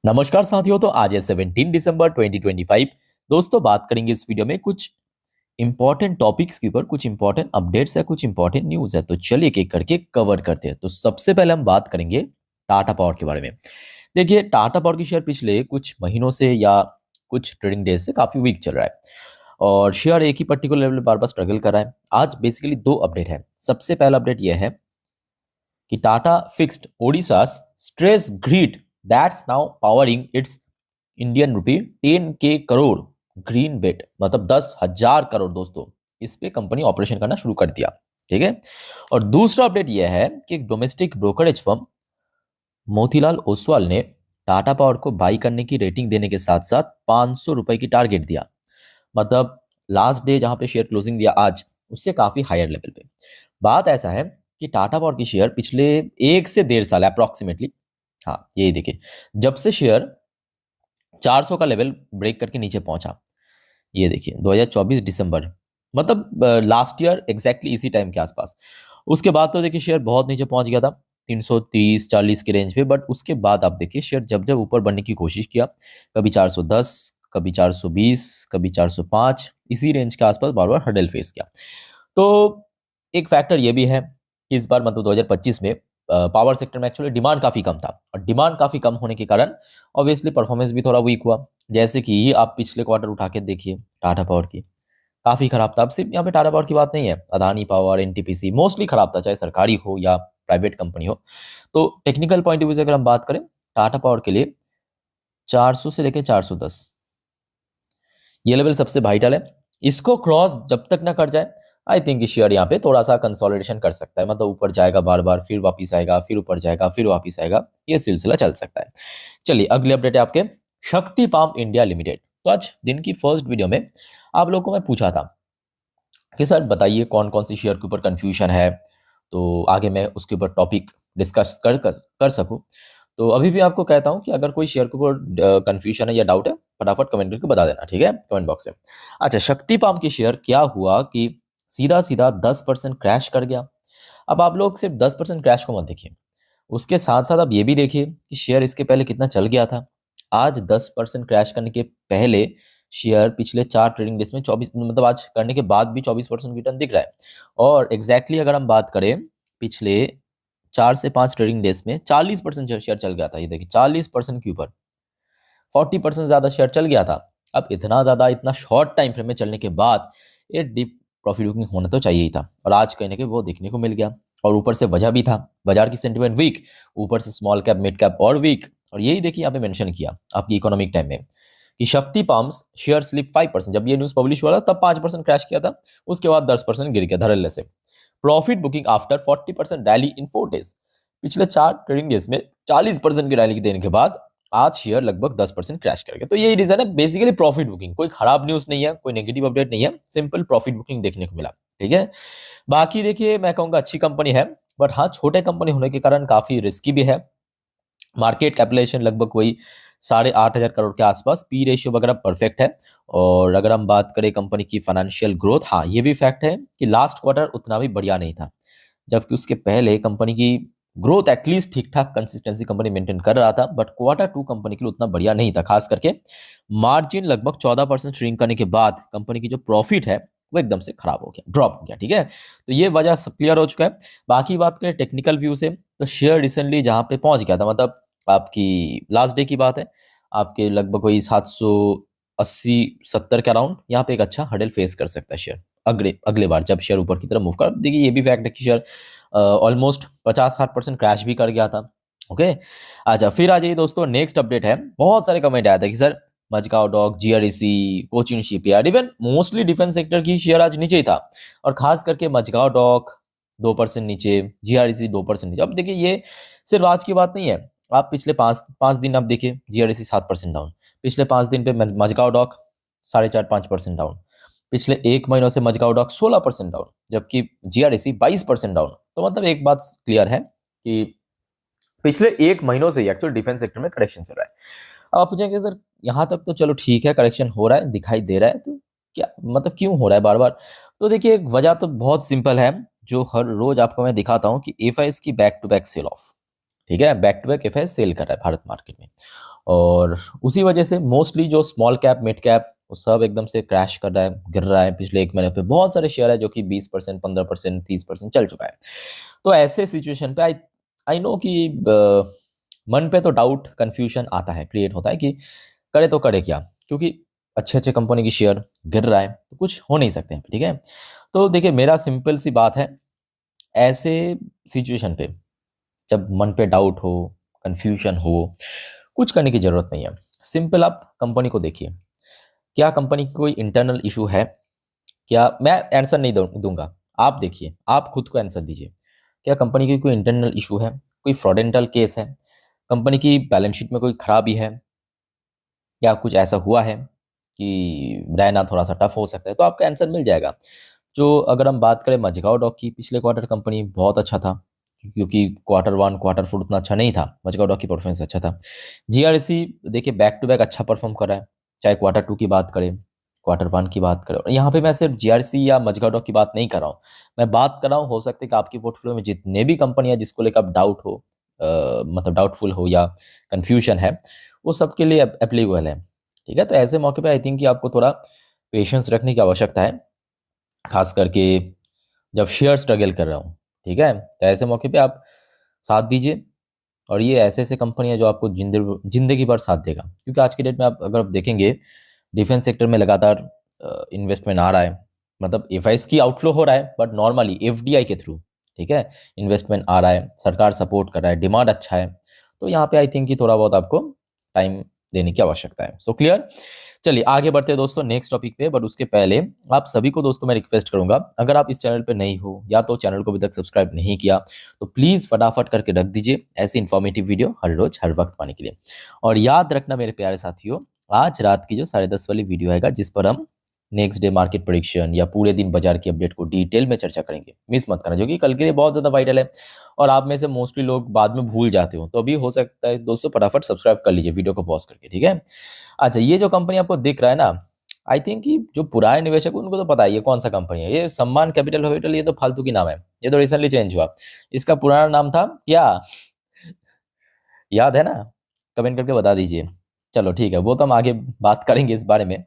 नमस्कार साथियों। तो आज है 17 दिसंबर 2025। दोस्तों, बात करेंगे इस वीडियो में कुछ इंपॉर्टेंट टॉपिक्स के ऊपर, कुछ इंपॉर्टेंट अपडेट्स है, कुछ इंपॉर्टेंट न्यूज़ है। तो चलिए एक एक करके कवर करते हैं। तो सबसे पहले हम बात करेंगे टाटा पावर के बारे में। देखिए, टाटा पावर की शेयर पिछले कुछ महीनों से या कुछ ट्रेडिंग डेज से काफ़ी वीक चल रहा है और शेयर एक ही पर्टिकुलर लेवल बार बार स्ट्रगल कर रहा है। आज बेसिकली दो अपडेट है। सबसे पहला अपडेट यह है कि Tata fixed Odisha's stress grid that's now powering its Indian rupee 10K crore green bet, मतलब 10,000 करोड़। दोस्तों, इस पे कंपनी ऑपरेशन करना शुरू कर दिया। ठीक है। और दूसरा अपडेट यह है कि एक domestic brokerage firm Motilal Oswal ने टाटा पावर को बाई करने की रेटिंग देने के साथ साथ ₹500 की टारगेट दिया। मतलब लास्ट डे जहां पे शेयर क्लोजिंग दिया आज, उससे काफी हायर लेवल पे। बात ऐसा है कि टाटा पावर की शेयर पिछले 1 से 1.5 साल अप्रोक्सीमेटली, हाँ यही देखिए, जब से शेयर 400 का लेवल ब्रेक करके नीचे पहुंचा, ये देखिए 2024 दिसंबर, मतलब लास्ट ईयर एग्जैक्टली इसी टाइम के आसपास। उसके बाद तो देखिए शेयर बहुत नीचे पहुंच गया था, 330-40 के रेंज पे। बट उसके बाद आप देखिए शेयर जब जब ऊपर बढ़ने की कोशिश किया, कभी 410, कभी 420, कभी 405, इसी रेंज के आसपास बार बार हर्डल फेस किया। तो एक फैक्टर ये भी है कि इस बार मतलब 2025 में पावर सेक्टर में एक्चुअली डिमांड काफ़ी कम था, और डिमांड काफ़ी कम होने के कारण ऑब्वियसली परफॉर्मेंस भी थोड़ा वीक हुआ। जैसे कि आप पिछले क्वार्टर उठा के देखिए टाटा पावर की, काफ़ी खराब था। अब सिर्फ यहाँ पे टाटा पावर की बात नहीं है, अदानी पावर, एनटीपीसी मोस्टली खराब था, चाहे सरकारी हो या प्राइवेट कंपनी हो। तो टेक्निकल पॉइंट ऑफ व्यू से अगर हम बात करें, टाटा पावर के लिए 400 से लेकर 410 ये लेवल सबसे वाइटल है। इसको क्रॉस जब तक ना कर जाए, आई थिंक शेयर यहाँ पे थोड़ा सा कंसोलिडेशन कर सकता है। मतलब ऊपर जाएगा बार बार, फिर वापस आएगा, फिर ऊपर जाएगा, फिर वापस आएगा, ये सिलसिला चल सकता है। चलिए अगले अपडेट है आपके शक्ति पाम इंडिया लिमिटेड। तो आज दिन की फर्स्ट वीडियो में आप लोगों को मैं पूछा था कि सर बताइए कौन कौन सी शेयर के ऊपर कंफ्यूजन है, तो आगे मैं उसके ऊपर टॉपिक डिस्कस कर सकूं। तो अभी भी आपको कहता हूं कि अगर कोई शेयर के ऊपर कंफ्यूजन है या डाउट है, फटाफट कमेंट करके बता देना, ठीक है, कमेंट बॉक्स में। अच्छा, शक्ति पाम की शेयर क्या हुआ कि सीधा सीधा 10% क्रैश कर गया। अब आप लोग सिर्फ 10% क्रैश को मत देखिए, उसके साथ साथ आप ये भी देखिए कि शेयर इसके पहले कितना चल गया था। आज 10% क्रैश करने के पहले शेयर पिछले 4 ट्रेडिंग डेज में 24, मतलब आज करने के बाद भी 24% रिटर्न दिख रहा है। और एग्जैक्टली अगर हम बात करें, पिछले 4 से 5 ट्रेडिंग डेज में 40% शेयर चल गया था। ये देखिए 40% के ऊपर 40% ज्यादा शेयर चल गया था। अब इतना ज्यादा, इतना शॉर्ट टाइम फ्रेम में चलने के बाद ये डीप प्रॉफिट बुकिंग होना तो चाहिए ही था, और आज कहीं ना कहीं वो देखने को मिल गया। और ऊपर से वजह भी था, बाजार की सेंटिमेंट वीक, ऊपर से स्मॉल कैप मिड कैप और वीक। और यही देखिए यहाँ पे मेंशन किया आपकी इकोनॉमिक टाइम में कि शक्ति पाम्स शेयर स्लिप 5%। जब ये न्यूज पब्लिश हुआ था तब 5% क्रैश किया था, उसके बाद 10% गिर गया धड़ल्ले से। प्रॉफिट बुकिंग आफ्टर 40% रैली इन 4 डेज। पिछले 4 ट्रेडिंग डेज में 40% की रैली देने के बाद आज शेयर लगभग 10% क्रैश कर गया। तो यही रीजन है बेसिकली प्रॉफिट बुकिंग। कोई खराब न्यूज नहीं है, कोई नेगेटिव अपडेट नहीं है, सिंपल प्रॉफिट बुकिंग देखने को मिला। ठीक है। बाकी देखिए मैं कहूंगा अच्छी कंपनी है, बट हाँ छोटे कंपनी होने के कारण काफी रिस्की भी है। मार्केट कैपिटलाइजेशन लगभग वही 8,500 करोड़ के आसपास, पी रेशियो वगैरह परफेक्ट है। और अगर हम बात करें कंपनी की फाइनेंशियल ग्रोथ, हाँ ये भी फैक्ट है कि लास्ट क्वार्टर उतना भी बढ़िया नहीं था, जबकि उसके पहले कंपनी की ग्रोथ एटलीस्ट ठीक ठाक कंसिस्टेंसी कंपनी मेंटेन कर रहा था। बट क्वार्टर 2 कंपनी के लिए उतना बढ़िया नहीं था, खास करके मार्जिन लगभग 14% श्रिंक करने के बाद कंपनी की जो प्रॉफिट है वो एकदम से खराब हो गया, ड्रॉप हो गया। ठीक है। तो ये वजह सब क्लियर हो चुका है। बाकी बात करें टेक्निकल व्यू से, तो शेयर रिसेंटली जहां पे पहुंच गया था, मतलब आपकी लास्ट डे की बात है, आपके लगभग वही 780-70 के अराउंड, यहाँ पे एक अच्छा हडल फेस कर सकता है शेयर अगले अगले बार जब शेयर ऊपर की तरफ मूव कर। देखिए ये भी फैक्ट है कि शेयर ऑलमोस्ट 50-60% क्रैश भी कर गया था। ओके। अच्छा, फिर आ जाइए दोस्तों, नेक्स्ट अपडेट है। बहुत सारे कमेंट आया था कि sir Mazagon dock, GREC, Cochin shipyard, even mostly defence sector की शेयर आज नीचे ही था, और खास करके मजगांव डॉक 2% नीचे, जीआरईसी 2% नीचे। अब देखिए ये सिर्फ आज की बात नहीं है, आप पिछले पाँच पाँच दिन आप देखिए, जीआरईसी 7% डाउन, पिछले 5 दिन पे मजगांव डॉक 4.5-5% डाउन, पिछले 1 महीनों से मजगांव डॉक 16% डाउन, जबकि जीआरईसी 22% डाउन। तो मतलब एक बात क्लियर है कि पिछले 1 महीनों से एक्चुअल डिफेंस सेक्टर में करेक्शन चल रहा है। अब आप पूछेंगे सर यहाँ तक तो चलो ठीक है, करेक्शन हो रहा है, दिखाई दे रहा है, तो क्या मतलब क्यों हो रहा है बार बार? तो देखिए एक वजह तो बहुत सिंपल है, जो हर रोज आपको मैं दिखाता हूँ कि एफआईएस की back to back sell off. ठीक है, back to back FIIs sell कर रहा है भारत मार्केट में। और उसी वजह से मोस्टली जो स्मॉल कैप मिड कैप वो सब एकदम से क्रैश कर रहा है, गिर रहा है। पिछले एक महीने पे बहुत सारे शेयर है जो कि 20%, 15%, 30% चल चुका है। तो ऐसे सिचुएशन पे आई आई नो कि मन पे तो डाउट कंफ्यूजन आता है, क्रिएट होता है कि करे तो करे क्या, क्योंकि अच्छे अच्छे कंपनी की शेयर गिर रहा है तो कुछ हो नहीं सकते हैं, ठीक है। तो देखिए मेरा सिंपल सी बात है, ऐसे सिचुएशन पे जब मन पे डाउट हो, कंफ्यूजन हो, कुछ करने की जरूरत नहीं है। सिंपल आप कंपनी को देखिए, क्या कंपनी की कोई इंटरनल इशू है? क्या, मैं आंसर नहीं दूंगा, आप देखिए, आप खुद को आंसर दीजिए। क्या कंपनी की कोई इंटरनल इशू है? कोई फ्रॉडेंटल केस है? कंपनी की बैलेंस शीट में कोई खराबी है? या कुछ ऐसा हुआ है कि रहना थोड़ा सा टफ हो सकता है? तो आपका आंसर मिल जाएगा। जो अगर हम बात करें मझगांव डॉक की, पिछले क्वार्टर कंपनी बहुत अच्छा था, क्योंकि क्वार्टर वन क्वार्टर फोर उतना अच्छा नहीं था, मझगांव डॉक की परफॉर्मेंस अच्छा था। जीआरसी देखिए बैक टू बैक अच्छा परफॉर्म कर रहा है, चाहे क्वार्टर टू की बात करें, क्वार्टर वन की बात करें। और यहाँ पे मैं सिर्फ जीआरसी या मझगांव डॉक की बात नहीं कर रहा हूँ, मैं बात कर रहा हूँ, हो सकता है कि आपकी पोर्टफोलियो में जितने भी कंपनियां जिसको लेकर आप डाउट हो, मतलब डाउटफुल हो या कंफ्यूजन है, वो सबके लिए एप्लीकेबल है, ठीक है। तो ऐसे मौके पे आई थिंक कि आपको थोड़ा पेशेंस रखने की आवश्यकता है, खास करके जब शेयर स्ट्रगल कर रहा हूँ, ठीक है। तो ऐसे मौके पे आप साथ दीजिए, और ये ऐसे ऐसे कंपनी है जो आपको जिंदगी भर साथ देगा। क्योंकि आज के डेट में आप अगर आप देखेंगे, डिफेंस सेक्टर में लगातार इन्वेस्टमेंट आ रहा है, मतलब एफआईएस की आउटफ्लो हो रहा है, बट नॉर्मली एफडीआई के थ्रू, ठीक है, इन्वेस्टमेंट आ रहा है, सरकार सपोर्ट कर रहा है, डिमांड अच्छा है। तो यहाँ पे आई थिंक कि थोड़ा बहुत आपको टाइम देने की आवश्यकता है। So clear. चलिए आगे बढ़ते हैं दोस्तों नेक्स्ट टॉपिक पे, बट उसके पहले आप सभी को दोस्तों मैं रिक्वेस्ट करूंगा, अगर आप इस चैनल पे नहीं हो या तो चैनल को अभी तक सब्सक्राइब नहीं किया, तो प्लीज़ फटाफट करके रख दीजिए ऐसी इन्फॉर्मेटिव वीडियो हर रोज हर वक्त पाने के लिए। और याद रखना मेरे प्यारे साथियों, आज रात की जो 10:30 वाली वीडियो आएगा, जिस पर हम नेक्स्ट डे मार्केट प्रेडिक्शन या पूरे दिन बाजार की अपडेट को डिटेल में चर्चा करेंगे, मिस मत करना, जो कि कल के लिए बहुत ज़्यादा वाइटल है। और आप में से मोस्टली लोग बाद में भूल जाते हो, तो अभी हो सकता है दोस्तों फटाफट सब्सक्राइब कर लीजिए वीडियो को पॉज करके, ठीक है। अच्छा, ये जो कंपनी आपको दिख रहा है ना, आई थिंक कि जो पुराने निवेशक उनको तो पता ही है कौन सा कंपनी है ये। सम्मान कैपिटल हॉस्पिटल ये तो फालतू की नाम है, ये तो रिसेंटली चेंज हुआ। इसका पुराना नाम था क्या, याद है ना? कमेंट करके बता दीजिए। चलो ठीक है, वो तो हम आगे बात करेंगे इस बारे में।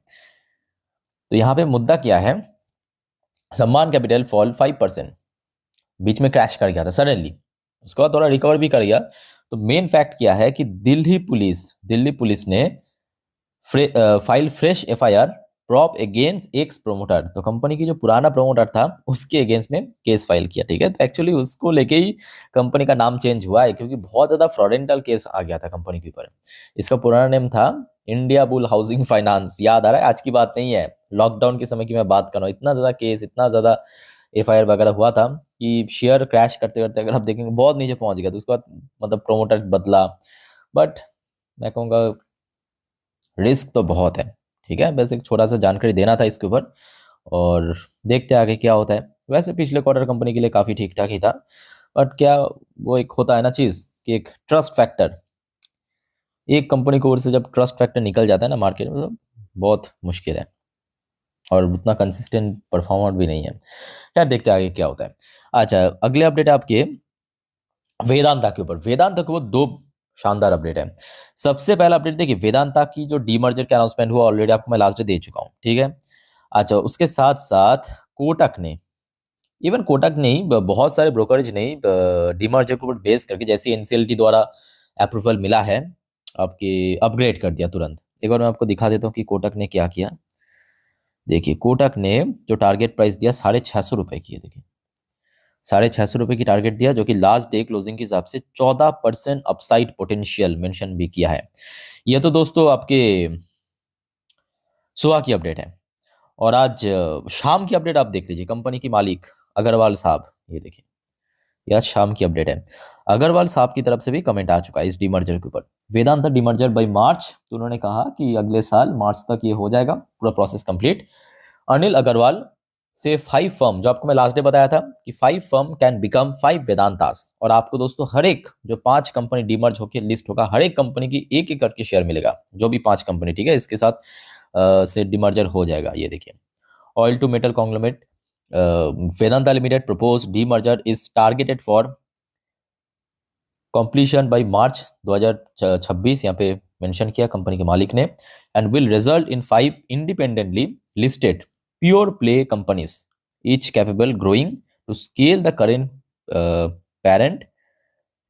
तो यहाँ पे मुद्दा क्या है, सम्मान कैपिटल फॉल 5%, बीच में क्रैश कर गया था सडनली, उसके बाद थोड़ा रिकवर भी कर गया। तो मेन फैक्ट क्या है कि दिल्ली पुलिस ने file fresh FIR prop against x promoter. तो कंपनी की जो पुराना प्रोमोटर था उसके अगेंस्ट में केस फाइल किया, ठीक है। तो एक्चुअली उसको लेके ही कंपनी का नाम चेंज हुआ है, क्योंकि बहुत ज्यादा फ्रॉडेंटल केस आ गया था कंपनी के ऊपर। इसका पुराना नेम था इंडिया बुल हाउसिंग फाइनेंस, याद आ रहा है? आज की बात नहीं है, लॉकडाउन के समय की मैं बात कर रहा हूँ। इतना ज्यादा केस, इतना ज्यादा एफआईआर वगैरह हुआ था कि शेयर क्रैश करते करते अगर आप देखेंगे बहुत नीचे पहुंच गया। तो उसके बाद मतलब प्रोमोटर बदला, बट मैं कहूँगा रिस्क तो बहुत है, ठीक है। बस एक छोटा सा जानकारी देना था इसके ऊपर, और देखते हैं आगे क्या होता है। वैसे पिछले क्वार्टर कंपनी के लिए काफ़ी ठीक ठाक ही था, बट क्या, वो एक होता है ना चीज़ कि एक ट्रस्ट फैक्टर, एक कंपनी को ओर से जब ट्रस्ट फैक्टर निकल जाता है ना मार्केट में, तो बहुत मुश्किल है, और उतना कंसिस्टेंट परफॉर्मर भी नहीं है। यार देखते हैं आगे क्या होता है। अच्छा, अगले अपडेट आपके वेदांता के ऊपर। वेदांता के ऊपर दो शानदार अपडेट है। सबसे पहला अपडेट देखिए, वेदांता की जो डीमर्जर का अनाउंसमेंट हुआ, ऑलरेडी आपको मैं लास्ट डे दे चुका हूँ, ठीक है। अच्छा, उसके साथ साथ कोटक ने, इवन कोटक नहीं, बहुत सारे ब्रोकरेज ने डीमर्जर के ऊपर बेस करके, जैसे एनसीएलटी द्वारा अप्रूवल मिला है, आपके अपग्रेड कर दिया तुरंत। एक बार मैं आपको दिखा देता हूँ कि कोटक ने क्या किया। देखिए कोटक ने जो टारगेट प्राइस दिया 650 रुपए की है, देखिए 650 रुपए की टारगेट दिया, जो कि लास्ट डे क्लोजिंग के हिसाब से 14% अपसाइड पोटेंशियल मेंशन भी किया है। ये तो दोस्तों आपके सुबह की अपडेट है। और आज शाम की अपडेट आप देख लीजिए, कंपनी की मालिक अग्रवाल साहब, ये देखिए, ये आज शाम की अपडेट है। अग्रवाल साहब की तरफ से भी कमेंट आ चुका है इस डीमर्जर के ऊपर, वेदांता डीमर्जर बाय मार्च। तो उन्होंने कहा कि अगले साल मार्च तक ये हो जाएगा पूरा प्रोसेस कंप्लीट। अनिल अग्रवाल से 5 फर्म, जो आपको मैं लास्ट डे बताया था कि 5 फर्म कैन बिकम 5 वेदांतास। और आपको दोस्तों हर एक जो 5 कंपनी डीमर्ज होकर लिस्ट होगा, हर एक कंपनी की एक एक करके शेयर मिलेगा, जो भी 5 कंपनी, ठीक है, इसके साथ से डीमर्जर हो जाएगा। ये देखिए, oil to metal conglomerate Vedanta limited propose demerger is targeted for completion by March 2026, यहाँ पे मेंशन किया कंपनी के मालिक ने, and will result in 5 independently listed pure play companies each capable growing to scale the current parent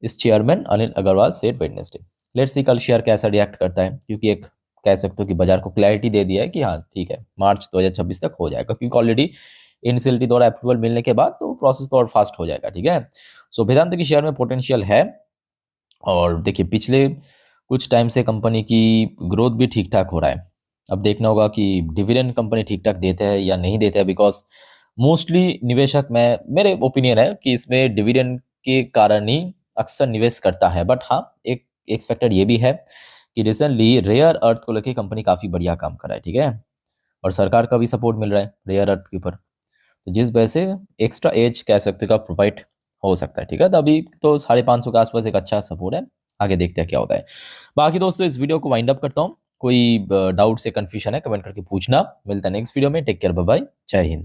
is chairman Anil Agarwal said Wednesday. Let's see कल share कैसा react करता है, क्योंकि एक कह सकते हो कि बाजार को क्लैरिटी दे दिया है कि हाँ ठीक है मार्च 2026 तक हो जाएगा, क्योंकि ऑलरेडी एनसीएलटी द्वारा अप्रूवल मिलने के बाद तो प्रोसेस तो और फास्ट हो जाएगा। ठीक है, सो वेदांत की शेयर में पोटेंशियल है, और देखिए पिछले कुछ टाइम से कंपनी की ग्रोथ भी ठीक ठाक हो रहा है। अब देखना होगा कि डिविडेंड कंपनी ठीक ठाक देते हैं या नहीं देते हैं, बिकॉज मोस्टली निवेशक, मैं मेरे ओपिनियन है कि इसमें डिविडेंड के कारण ही अक्सर निवेश करता है। बट हाँ, एक एक्सपेक्टेड ये भी है कि रिसेंटली रेयर अर्थ को लेकर कंपनी काफ़ी बढ़िया काम कर रहा है। ठीक है, और सरकार का भी सपोर्ट मिल रहा है रेयर अर्थ के ऊपर, तो जिस वजह से एक्स्ट्रा एज कह सकते हो का प्रोवाइड हो सकता है। ठीक है, तो अभी तो 550 के आसपास एक अच्छा सपोर्ट है, आगे देखते हैं क्या होता है। बाकी दोस्तों इस वीडियो को वाइंड अप करता हूँ, कोई डाउट से कन्फ्यूजन है कमेंट करके पूछना। मिलता है नेक्स्ट वीडियो में, टेक केयर, बाय बाय, जय हिंद।